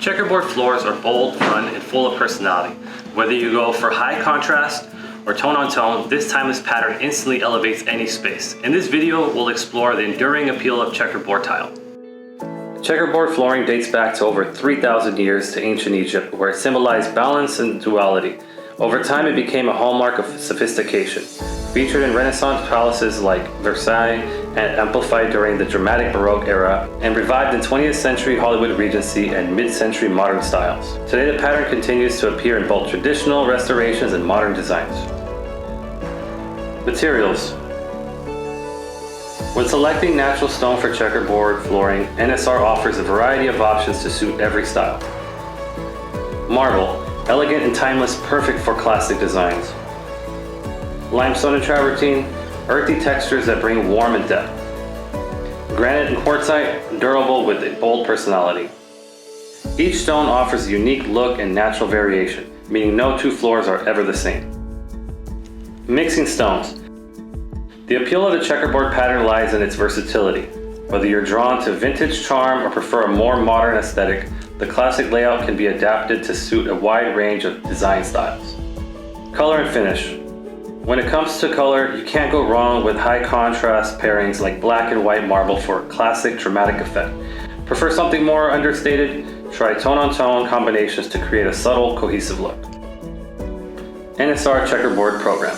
Checkerboard floors are bold, fun, and full of personality. Whether you go for high contrast or tone on tone, this timeless pattern instantly elevates any space. In this video, we'll explore the enduring appeal of checkerboard tile. Checkerboard flooring dates back to over 3,000 years to ancient Egypt, where it symbolized balance and duality. Over time, it became a hallmark of sophistication, featured in Renaissance palaces like Versailles and amplified during the dramatic Baroque era, and revived in 20th century Hollywood Regency and mid-century modern styles. Today, the pattern continues to appear in both traditional restorations and modern designs. Materials. When selecting natural stone for checkerboard flooring, NSR offers a variety of options to suit every style. Marble, elegant and timeless, perfect for classic designs. Limestone and travertine, earthy textures that bring warmth and depth. Granite and quartzite, durable with a bold personality. Each stone offers a unique look and natural variation, meaning no two floors are ever the same. Mixing stones. The appeal of the checkerboard pattern lies in its versatility. Whether you're drawn to vintage charm or prefer a more modern aesthetic, the classic layout can be adapted to suit a wide range of design styles. Color and finish. When it comes to color, you can't go wrong with high contrast pairings like black and white marble for a classic dramatic effect. Prefer something more understated? Try tone-on-tone combinations to create a subtle, cohesive look. NSR Checkerboard Program.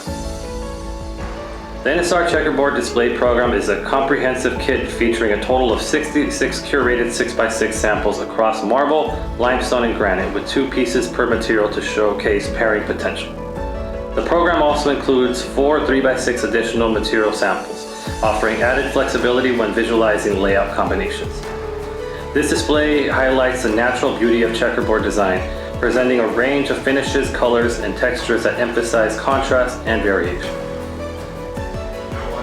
The NSR Checkerboard Display Program is a comprehensive kit featuring a total of 66 curated 6x6 samples across marble, limestone, and granite, with 2 pieces per material to showcase pairing potential. The program also includes 4 3x6 additional material samples, offering added flexibility when visualizing layout combinations. This display highlights the natural beauty of checkerboard design, presenting a range of finishes, colors, and textures that emphasize contrast and variation.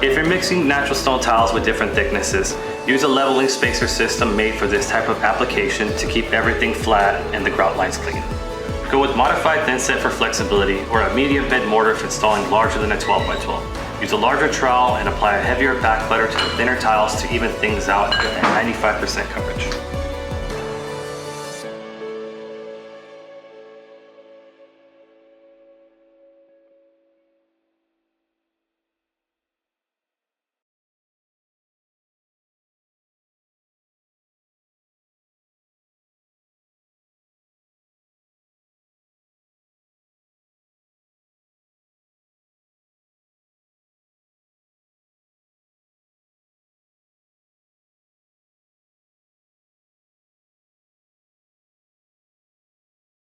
If you're mixing natural stone tiles with different thicknesses, use a leveling spacer system made for this type of application to keep everything flat and the grout lines clean. Go with modified thin set for flexibility or a medium bed mortar if installing larger than a 12x12. Use a larger trowel and apply a heavier backbutter to the thinner tiles to even things out at 95% coverage.